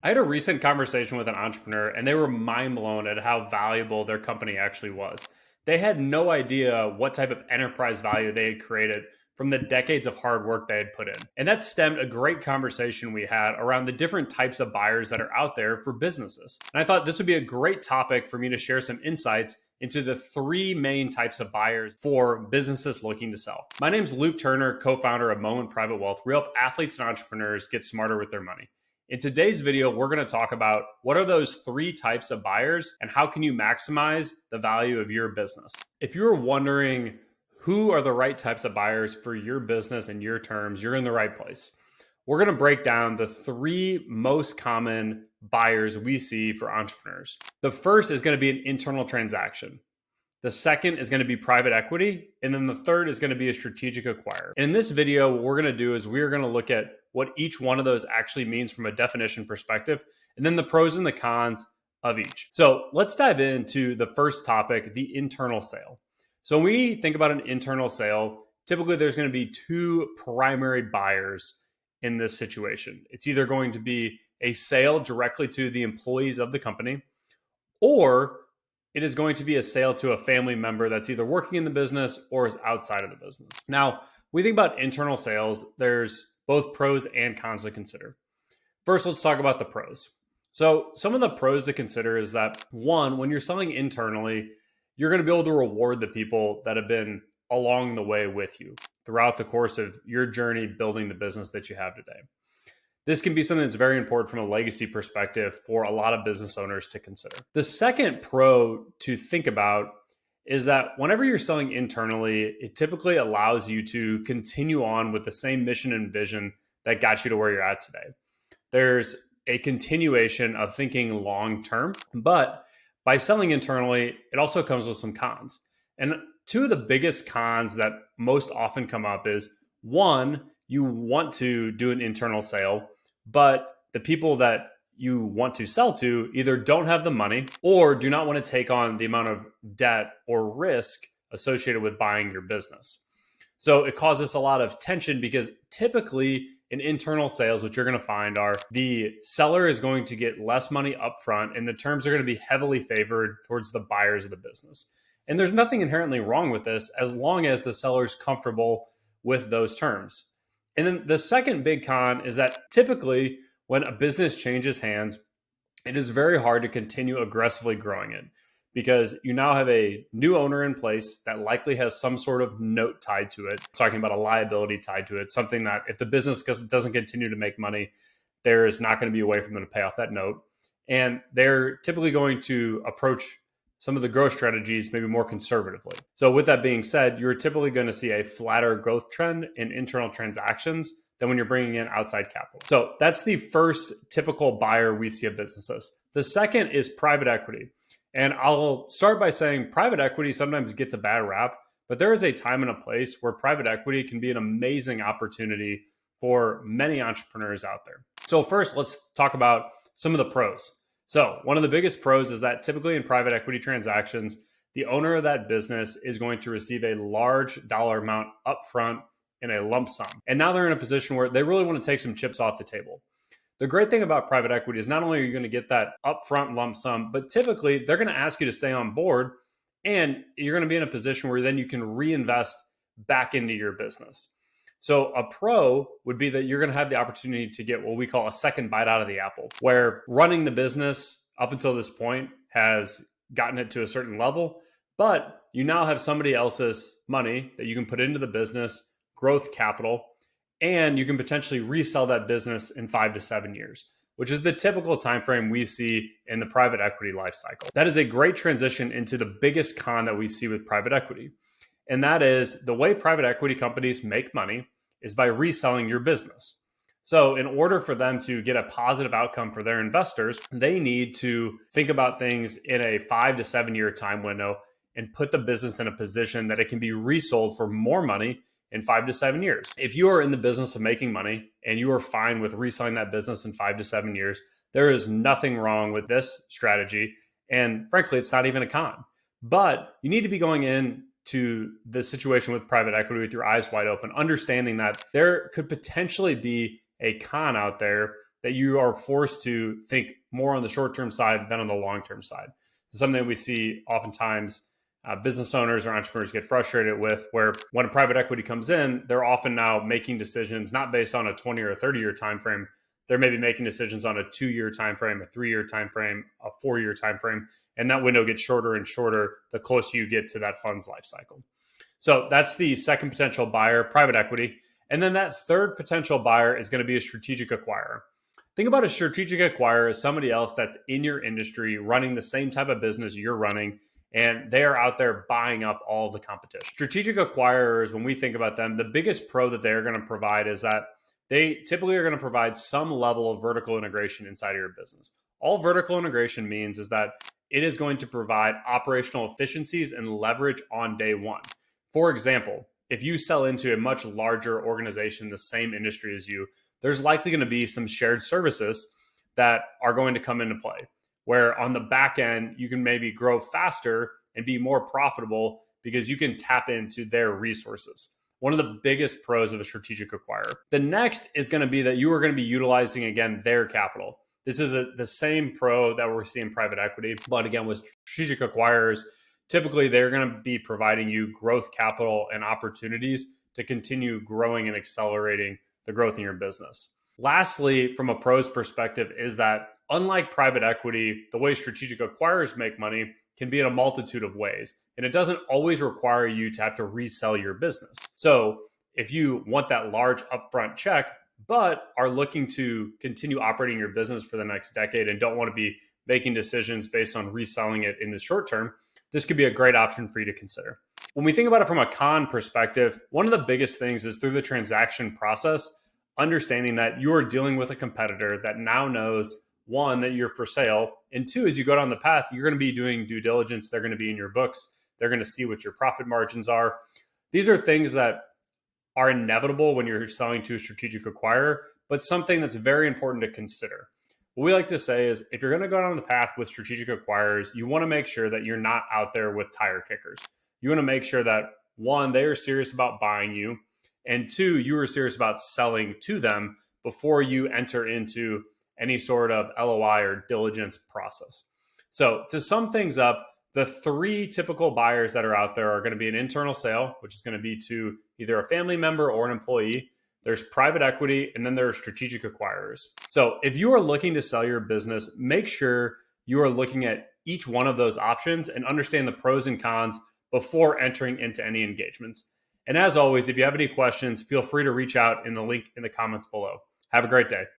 I had a recent conversation with an entrepreneur and they were mind blown at how valuable their company actually was. They had no idea what type of enterprise value they had created from the decades of hard work they had put in. And that stemmed a great conversation we had around the different types of buyers that are out there for businesses. And I thought this would be a great topic for me to share some insights into the three main types of buyers for businesses looking to sell. My name is Luke Turner, co-founder of Moment Private Wealth. We help athletes and entrepreneurs get smarter with their money. In today's video, we're going to talk about what are those three types of buyers and how can you maximize the value of your business. If you're wondering who are the right types of buyers for your business and your terms, you're in the right place. We're going to break down the three most common buyers we see for entrepreneurs. The first is going to be an internal transaction. The second is going to be private equity. And then the third is going to be a strategic acquirer. And in this video, what we're going to do is we're going to look at what each one of those actually means from a definition perspective, and then the pros and the cons of each. So let's dive into the first topic, the internal sale. So when we think about an internal sale, typically there's going to be two primary buyers in this situation. It's either going to be a sale directly to the employees of the company, or it is going to be a sale to a family member that's either working in the business or is outside of the business. Now, when we think about internal sales, there's both pros and cons to consider. First, let's talk about the pros. So some of the pros to consider is that one, when you're selling internally, you're going to be able to reward the people that have been along the way with you throughout the course of your journey building the business that you have today. This can be something that's very important from a legacy perspective for a lot of business owners to consider. The second pro to think about is that whenever you're selling internally, it typically allows you to continue on with the same mission and vision that got you to where you're at today. There's a continuation of thinking long term, but by selling internally, it also comes with some cons. And two of the biggest cons that most often come up is one, you want to do an internal sale, but the people that you want to sell to either don't have the money or do not want to take on the amount of debt or risk associated with buying your business. So it causes a lot of tension because typically in internal sales, what you're going to find are the seller is going to get less money upfront and the terms are going to be heavily favored towards the buyers of the business. And there's nothing inherently wrong with this as long as the seller is comfortable with those terms. And then the second big con is that typically when a business changes hands, it is very hard to continue aggressively growing it because you now have a new owner in place that likely has some sort of note tied to it, talking about a liability tied to it, something that if the business doesn't continue to make money, there is not going to be a way for them to pay off that note. And they're typically going to approach some of the growth strategies maybe more conservatively. So with that being said, you're typically going to see a flatter growth trend in internal transactions than when you're bringing in outside capital. So that's the first typical buyer we see of businesses. The second is private equity. And I'll start by saying private equity sometimes gets a bad rap, but there is a time and a place where private equity can be an amazing opportunity for many entrepreneurs out there. So first, let's talk about some of the pros. So one of the biggest pros is that typically in private equity transactions, the owner of that business is going to receive a large dollar amount upfront in a lump sum. And now they're in a position where they really want to take some chips off the table. The great thing about private equity is not only are you going to get that upfront lump sum, but typically they're going to ask you to stay on board and you're going to be in a position where then you can reinvest back into your business. So a pro would be that you're going to have the opportunity to get what we call a second bite out of the apple, where running the business up until this point has gotten it to a certain level, but you now have somebody else's money that you can put into the business, growth capital, and you can potentially resell that business in 5 to 7 years, which is the typical time frame we see in the private equity life cycle. That is a great transition into the biggest con that we see with private equity. And that is the way private equity companies make money is by reselling your business. So in order for them to get a positive outcome for their investors, they need to think about things in a 5 to 7 year time window and put the business in a position that it can be resold for more money in 5 to 7 years. If you are in the business of making money and you are fine with reselling that business in 5 to 7 years, there is nothing wrong with this strategy. And frankly, it's not even a con. But you need to be going in to the situation with private equity with your eyes wide open, understanding that there could potentially be a con out there that you are forced to think more on the short-term side than on the long-term side. It's something that we see oftentimes business owners or entrepreneurs get frustrated with, where when a private equity comes in, they're often now making decisions not based on a 20 or a 30-year time frame. They're maybe making decisions on a 2-year time frame, a 3-year time frame, a 4-year time frame, and that window gets shorter and shorter the closer you get to that fund's life cycle. So that's the second potential buyer, private equity. And then that third potential buyer is going to be a strategic acquirer. Think about a strategic acquirer as somebody else that's in your industry running the same type of business you're running, and they are out there buying up all of the competition. Strategic acquirers, when we think about them, the biggest pro that they're going to provide is that they typically are going to provide some level of vertical integration inside of your business. All vertical integration means is that it is going to provide operational efficiencies and leverage on day one. For example, if you sell into a much larger organization in the same industry as you, there's likely going to be some shared services that are going to come into play, where on the back end, you can maybe grow faster and be more profitable because you can tap into their resources. One of the biggest pros of a strategic acquirer. The next is going to be that you are going to be utilizing, again, their capital. This is the same pro that we're seeing in private equity, but again, with strategic acquirers, typically they're going to be providing you growth capital and opportunities to continue growing and accelerating the growth in your business. Lastly, from a pro's perspective, is that unlike private equity, the way strategic acquirers make money can be in a multitude of ways. And it doesn't always require you to have to resell your business. So if you want that large upfront check, but are looking to continue operating your business for the next decade and don't want to be making decisions based on reselling it in the short term, this could be a great option for you to consider. When we think about it from a con perspective, one of the biggest things is through the transaction process, understanding that you are dealing with a competitor that now knows, one, that you're for sale, and two, as you go down the path, you're going to be doing due diligence. They're going to be in your books. They're going to see what your profit margins are. These are things that are inevitable when you're selling to a strategic acquirer, but something that's very important to consider. What we like to say is if you're going to go down the path with strategic acquirers, you want to make sure that you're not out there with tire kickers. You want to make sure that, one, they are serious about buying you, and two, you are serious about selling to them before you enter into any sort of LOI or diligence process. So to sum things up, the three typical buyers that are out there are going to be an internal sale, which is going to be to either a family member or an employee. There's private equity, and then there are strategic acquirers. So if you are looking to sell your business, make sure you are looking at each one of those options and understand the pros and cons before entering into any engagements. And as always, if you have any questions, feel free to reach out in the link in the comments below. Have a great day.